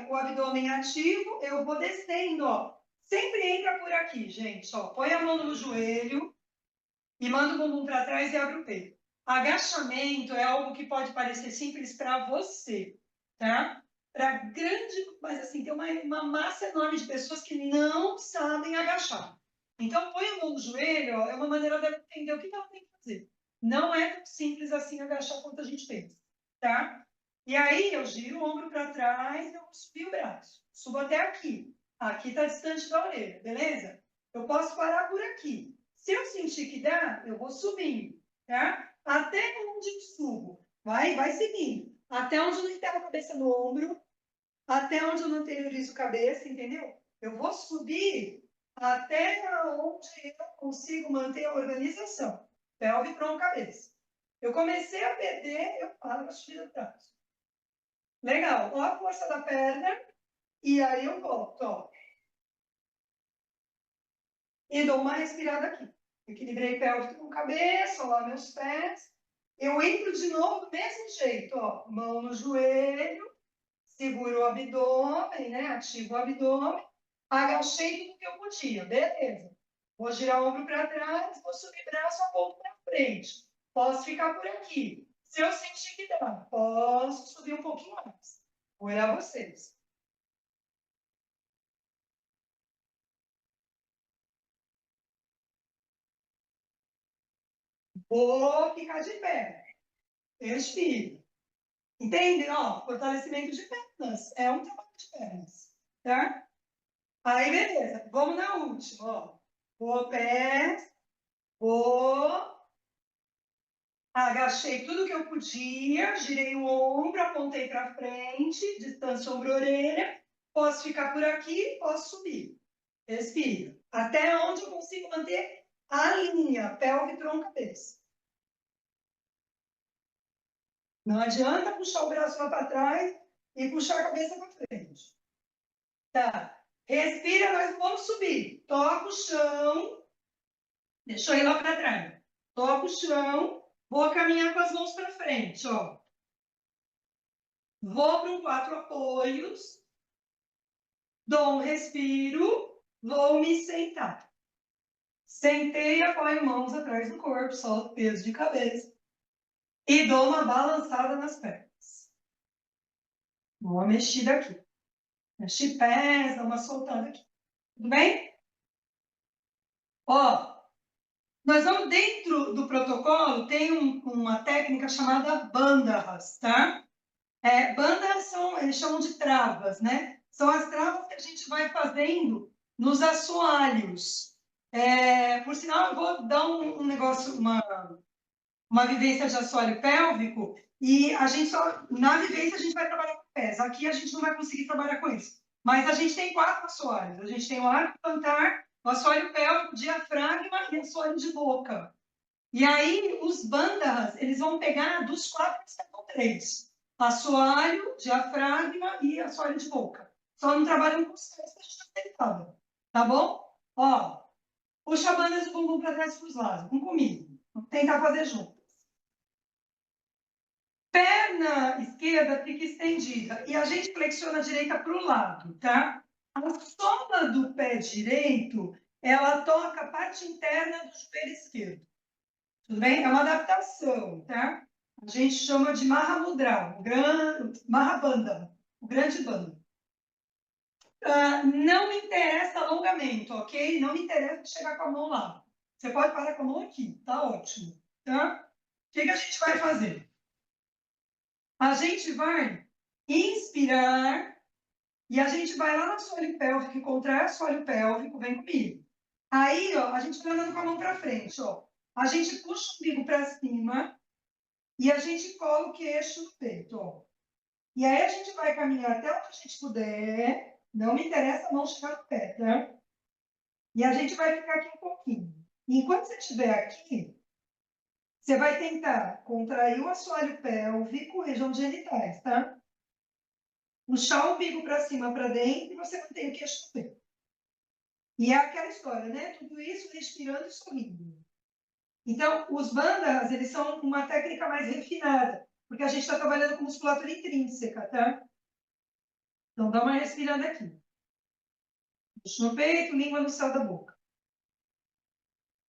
o abdômen ativo, eu vou descendo, ó. Sempre entra por aqui, gente, ó. Põe a mão no joelho e manda o bumbum para trás e abre o peito. Agachamento é algo que pode parecer simples para você, tá? Para grande, mas assim, tem uma massa enorme de pessoas que não sabem agachar. Então, põe a mão no joelho, ó, é uma maneira de entender o que ela tem que fazer. Não é tão simples assim agachar quanto a gente pensa, tá? E aí, eu giro o ombro para trás, eu subi o braço. Subo até aqui. Aqui está distante da orelha, beleza? Eu posso parar por aqui. Se eu sentir que dá, eu vou subindo, tá? Até onde eu subo. Vai seguindo. Até onde eu não enterro a cabeça no ombro, até onde eu não interiorizo a cabeça, entendeu? Eu vou subir até onde eu consigo manter a organização. Pelve, tronco, cabeça. Eu comecei a perder, eu paro a subida do braço. Legal. Olha a força da perna. E aí eu volto, ó. E dou uma respirada aqui. Equilibrei pelve com cabeça, lá meus pés. Eu entro de novo do mesmo jeito, ó. Mão no joelho, seguro o abdômen, né? Ativo o abdômen. Agachei tudo que eu podia, beleza. Vou girar o ombro para trás, vou subir braço a pouco para frente. Posso ficar por aqui. Se eu sentir que dá, posso subir um pouquinho mais. Vou olhar vocês. Vou ficar de pé. Respiro. Entende? Ó, fortalecimento de pernas. É um trabalho de pernas. Tá? Aí, beleza. Vamos na última, ó. Vou pé, vou. Agachei tudo que eu podia, girei o ombro, apontei para frente, distância ombro-orelha. Posso ficar por aqui, posso subir. Respiro. Até onde eu consigo manter a linha, pelve, tronco, cabeça. Não adianta puxar o braço lá para trás e puxar a cabeça para frente. Tá. Respira, nós vamos subir. Toca o chão. Deixa eu ir lá para trás. Toca o chão. Vou caminhar com as mãos para frente, ó. Vou para um 4 apoios. Dou um respiro. Vou me sentar. Sentei, apoio mãos atrás do corpo, solto peso de cabeça. E dou uma balançada nas pernas. Dou uma mexida aqui. Mexe pés, dá uma soltada aqui. Tudo bem? Ó, nós vamos dentro do protocolo, tem uma técnica chamada bandhas, tá? Bandhas são, eles chamam de travas, né? São as travas que a gente vai fazendo nos assoalhos. Por sinal, eu vou dar um negócio, uma vivência de assoalho pélvico, e a gente só, na vivência a gente vai trabalhar com pés. Aqui a gente não vai conseguir trabalhar com isso. Mas a gente tem 4 assoalhos. A gente tem o arco plantar, o assoalho pélvico, o diafragma e o assoalho de boca. E aí, os bandhas, eles vão pegar dos 4, eles pegam 3. Assoalho, diafragma e assoalho de boca. Só não trabalham com os 3 que a gente está tentando. Tá bom? Ó, puxa a banda do bumbum para trás para os lados. Vamos comigo. Vamos tentar fazer juntas. Perna esquerda fica estendida e a gente flexiona a direita para o lado, tá? A sola do pé direito, ela toca a parte interna do joelho esquerdo. Tudo bem? É uma adaptação, tá? A gente chama de Mahamudra, Mahabandha, o grande bando. Não me interessa alongamento, ok? Não me interessa chegar com a mão lá. Você pode parar com a mão aqui, tá ótimo, tá? O que a gente vai fazer? A gente vai inspirar e a gente vai lá no assoalho pélvico, contrai o assoalho pélvico, vem comigo. Aí, ó, a gente vai andando com a mão para frente, ó. A gente puxa o umbigo para cima e a gente cola o queixo no peito, ó. E aí a gente vai caminhar até onde a gente puder. Não me interessa a mão chegar no pé, tá? E a gente vai ficar aqui um pouquinho. E enquanto você estiver aqui, você vai tentar contrair o assoalho pélvico, região de genitais, tá? Puxar o umbigo para cima, para dentro, e você mantém o queixo no peito. E é aquela história, né? Tudo isso respirando e sorrindo. Então, os bandas, eles são uma técnica mais refinada, porque a gente está trabalhando com musculatura intrínseca, tá? Então, dá uma respirada aqui. Puxa no peito, língua no céu da boca.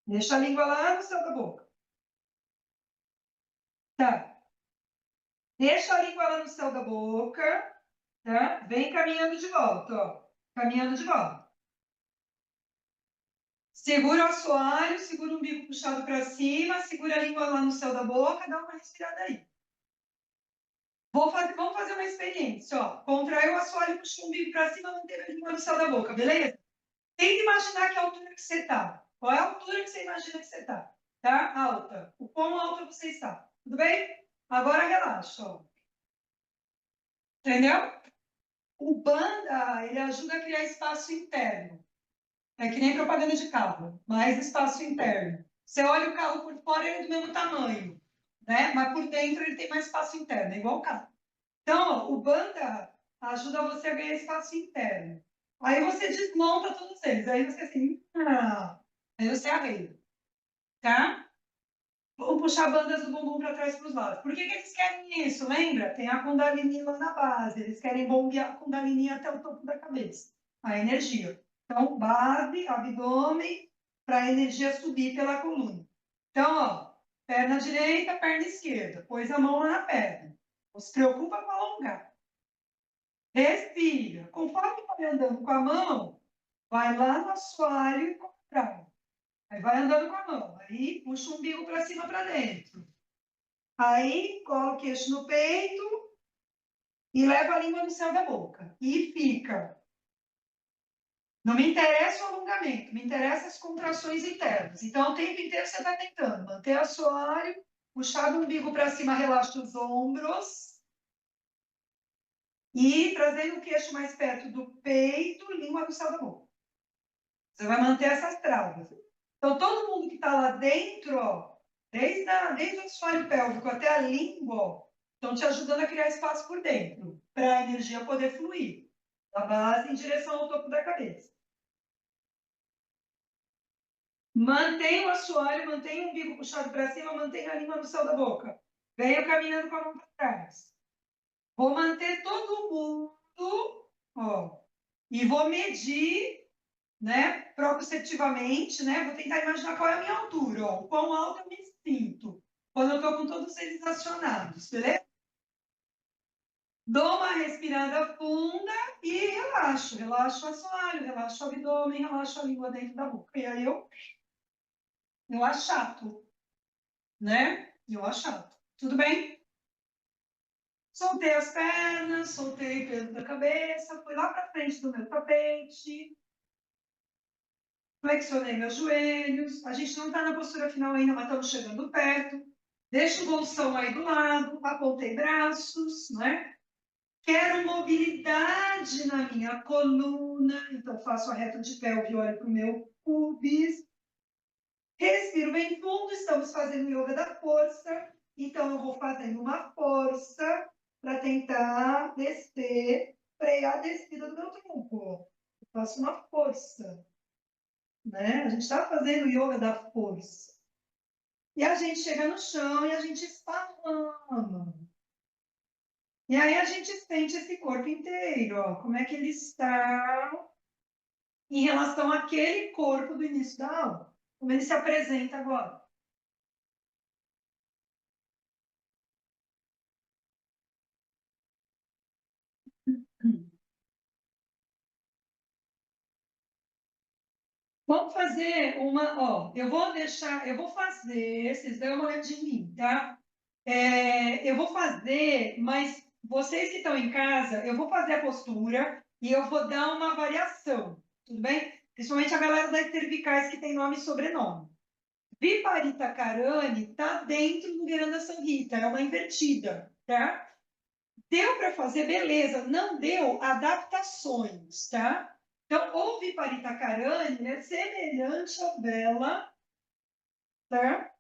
Deixa a língua lá no céu da boca. Tá. Deixa a língua lá no céu da boca, tá? Vem caminhando de volta, ó. Caminhando de volta. Segura o assoalho, segura o umbigo puxado para cima, segura a língua lá no céu da boca, dá uma respirada aí. Vamos fazer uma experiência, ó. Contrai o assoalho, puxa o umbigo para cima, mantém a língua no céu da boca, beleza? Tenta imaginar que altura que você está. Qual é a altura que você imagina que você está? Tá? Alta. O quão alta você está. Tudo bem? Agora relaxa, ó. Entendeu? O banda, ele ajuda a criar espaço interno. É que nem propaganda de carro, mais espaço interno. Você olha o carro por fora, ele é do mesmo tamanho, né? Mas por dentro ele tem mais espaço interno, é igual o carro. Então, ó, o banda ajuda você a ganhar espaço interno. Aí você desmonta todos eles. Aí você assim, aí você arreia, tá? Vamos puxar bandas do bumbum para trás para os lados. Por que eles querem isso? Lembra? Tem a Kundalini lá na base. Eles querem bombear a Kundalini até o topo da cabeça. A energia. Então, base, abdômen, para a energia subir pela coluna. Então, ó, perna direita, perna esquerda. Pôs a mão lá na perna. Não se preocupa com alongar. Respira. Conforme vai andando com a mão, vai lá no assoalho e contrai. Aí vai andando com a mão. Aí puxa o umbigo para cima, para dentro. Aí cola o queixo no peito e leva a língua no céu da boca. E fica. Não me interessa o alongamento, me interessa as contrações internas. Então, o tempo inteiro você está tentando manter o assoalho, puxar o umbigo para cima, relaxa os ombros. E trazendo o queixo mais perto do peito, língua no céu da boca. Você vai manter essas travas. Então, todo mundo que está lá dentro, ó, desde o assoalho pélvico até a língua, estão te ajudando a criar espaço por dentro, para a energia poder fluir, da base em direção ao topo da cabeça. Mantenha o assoalho, mantenha o umbigo puxado para cima, mantenha a língua no céu da boca. Venha caminhando com a mão para trás. Vou manter todo mundo, ó, e vou medir, né, proprioceptivamente, né? Vou tentar imaginar qual é a minha altura, ó, o quão alto eu me sinto quando eu estou com todos eles acionados, beleza? Dou uma respirada funda e relaxo. Relaxo o assoalho, relaxo o abdômen, relaxo a língua dentro da boca. E aí eu achato, né? Eu achato. Tudo bem? Soltei as pernas, soltei o peso da cabeça, fui lá para frente do meu tapete, flexionei meus joelhos. A gente não está na postura final ainda, mas estamos chegando perto. Deixa o bolsão aí do lado, apontei braços, né? Quero mobilidade na minha coluna, então faço a reta de pelve, olho para o meu pubis. Respiro bem fundo, estamos fazendo yoga da força, então eu vou fazendo uma força para tentar descer, frear a descida do meu tronco. Eu faço uma força, né? A gente está fazendo yoga da força. E a gente chega no chão e a gente esparrama. E aí a gente sente esse corpo inteiro, ó, como é que ele está em relação àquele corpo do início da aula. Como ele se apresenta agora. Vamos fazer uma, ó, eu vou fazer, vocês dão uma olhadinha em mim, tá? Eu vou fazer, mas vocês que estão em casa, eu vou fazer a postura e eu vou dar uma variação, tudo bem? Principalmente a galera das cervicais que tem nome e sobrenome. Viparita Karani está dentro do Viranda Sanhita, é uma invertida, tá? Deu para fazer, beleza. Não deu, adaptações, tá? Então, o Viparita-Karani é semelhante à vela, tá?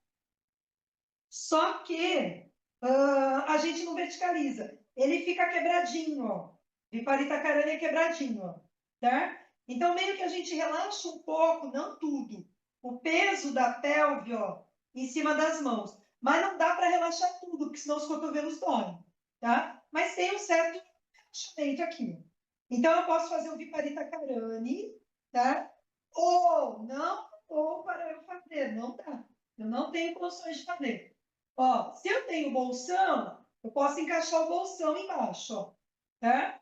Só que a gente não verticaliza. Ele fica quebradinho, ó. Viparita-Karani é quebradinho, ó, tá? Então, meio que a gente relaxa um pouco, não tudo, o peso da pelve, ó, em cima das mãos. Mas não dá para relaxar tudo, porque senão os cotovelos doem, tá? Mas tem um certo relaxamento aqui. Então, eu posso fazer o Viparita-Karani, tá? Ou não, ou para eu fazer, não dá. Eu não tenho condições de fazer. Ó, se eu tenho bolsão, eu posso encaixar o bolsão embaixo, ó, tá?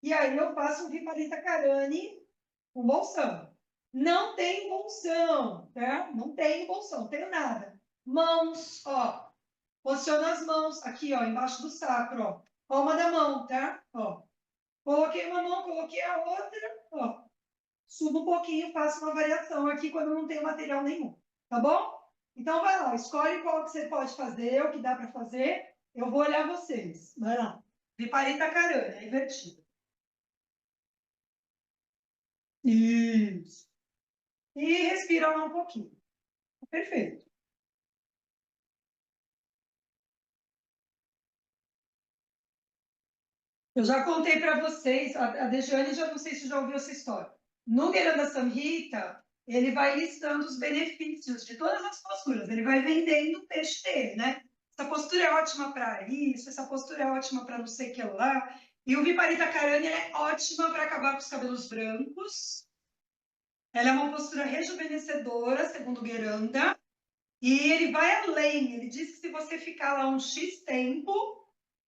E aí eu faço um Viparita Karani com bolsão. Não tenho bolsão, tá? Não tenho bolsão, não tenho nada. Mãos, ó. Posiciono as mãos aqui, ó, embaixo do sacro, ó. Palma da mão, tá? Ó. Coloquei uma mão, coloquei a outra, ó. Subo um pouquinho, faço uma variação aqui quando não tenho material nenhum, tá bom? Então vai lá, escolhe qual que você pode fazer, o que dá para fazer. Eu vou olhar vocês. Vai lá. Viparita Karana, é invertido. Isso. E respira lá um pouquinho. Perfeito. Eu já contei para vocês, a Dejane já não sei se já ouviu essa história. No Gueranda Samhita, ele vai listando os benefícios de todas as posturas, ele vai vendendo o peixe dele, né? Essa postura é ótima para isso, essa postura é ótima para não sei o que lá. E o Viparita Karani é ótima para acabar com os cabelos brancos. Ela é uma postura rejuvenescedora, segundo o Gueranda. E ele vai além, ele diz que se você ficar lá um X tempo,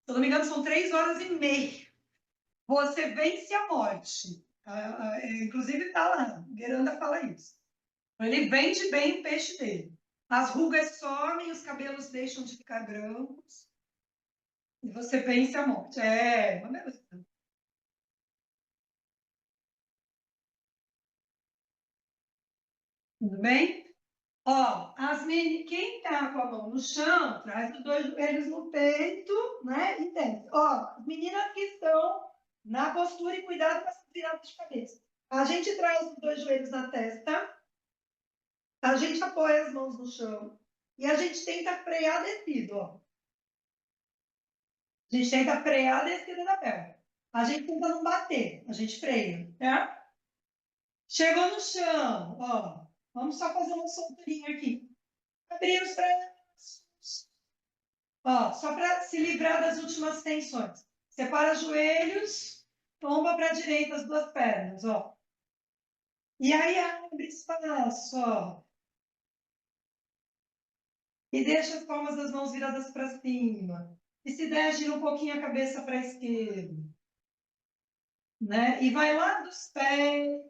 se eu não me engano, são 3 horas e meia. Você vence a morte. Inclusive está lá, Gueranda fala isso. Ele vende bem o peixe dele. As rugas somem, os cabelos deixam de ficar brancos e você vence a morte. É, uma beleza. Tudo bem? Ó, quem está com a mão no chão, traz os dois joelhos no peito, né? E desce. Ó, as meninas que estão na postura e cuidado com essa virada de cabeça. A gente traz os dois joelhos na testa. A gente apoia as mãos no chão e a gente tenta frear a descida, ó. A gente tenta frear a descida da perna. A gente tenta não bater, a gente freia, tá? Chegou no chão, ó. Vamos só fazer uma solturinha aqui. Abrir os braços. Ó, só para se livrar das últimas tensões. Separa os joelhos, tomba para a direita as duas pernas, ó. E aí abre espaço, ó. E deixa as palmas das mãos viradas para cima. E se der, gira um pouquinho a cabeça para a esquerda, né? E vai lá dos pés,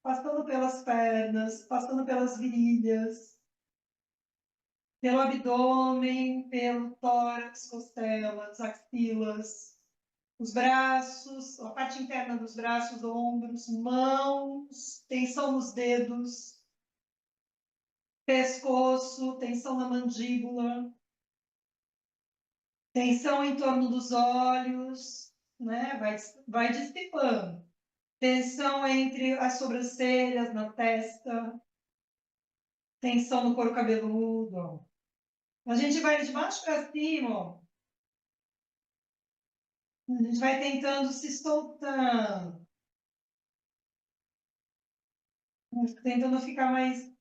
passando pelas pernas, passando pelas virilhas, pelo abdômen, pelo tórax, costelas, axilas, os braços, a parte interna dos braços, ombros, mãos, tensão nos dedos, pescoço, tensão na mandíbula, tensão em torno dos olhos, né? Vai dissipando. Tensão entre as sobrancelhas, na testa, tensão no couro cabeludo. Ó. A gente vai de baixo para cima, ó. A gente vai tentando se soltando, tentando ficar mais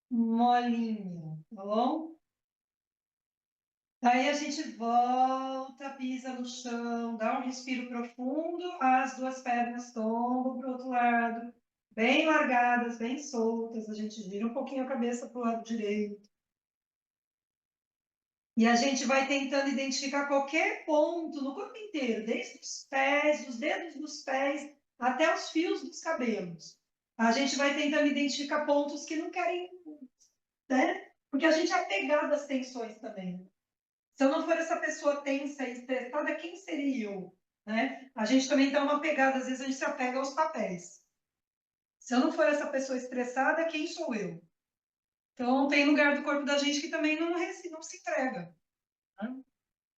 molinho, tá bom? Aí a gente volta, pisa no chão, dá um respiro profundo, as duas pernas tombam para o outro lado, bem largadas, bem soltas. A gente gira um pouquinho a cabeça para o lado direito. E a gente vai tentando identificar qualquer ponto no corpo inteiro, desde os pés, os dedos dos pés, até os fios dos cabelos. A gente vai tentando identificar pontos que não querem, né? Porque a gente é apegado às tensões também. Se eu não for essa pessoa tensa e estressada, quem seria eu? Né? A gente também tem uma pegada, às vezes a gente se apega aos papéis. Se eu não for essa pessoa estressada, quem sou eu? Então, tem lugar do corpo da gente que também não se entrega. Né?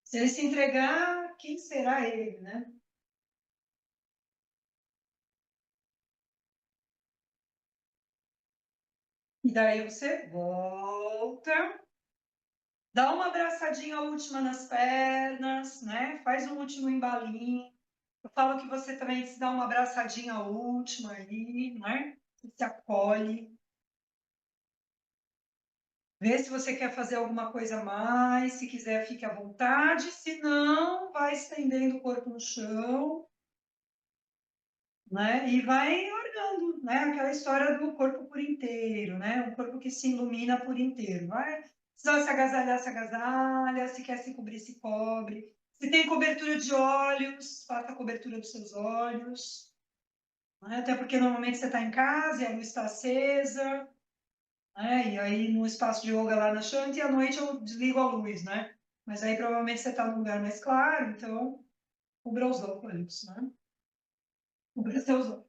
Se ele se entregar, quem será ele, né? E daí você volta, dá uma abraçadinha última nas pernas, né? Faz um último embalinho. Eu falo que você também se dá uma abraçadinha última aí, né? Se acolhe. Vê se você quer fazer alguma coisa a mais. Se quiser, fique à vontade. Se não, vai estendendo o corpo no chão, né? E vai largando, né? Aquela história do corpo por inteiro, né? Um corpo que se ilumina por inteiro. Vai, se agasalha. Se quer se cobrir, se cobre. Se tem cobertura de olhos, faça a cobertura dos seus olhos, né? Até porque normalmente você está em casa e a luz está acesa, né? E aí no espaço de yoga lá na Shanti, à noite eu desligo a luz, né? Mas aí provavelmente você está num lugar mais claro, então cubra os olhos, né? Cubra seus olhos.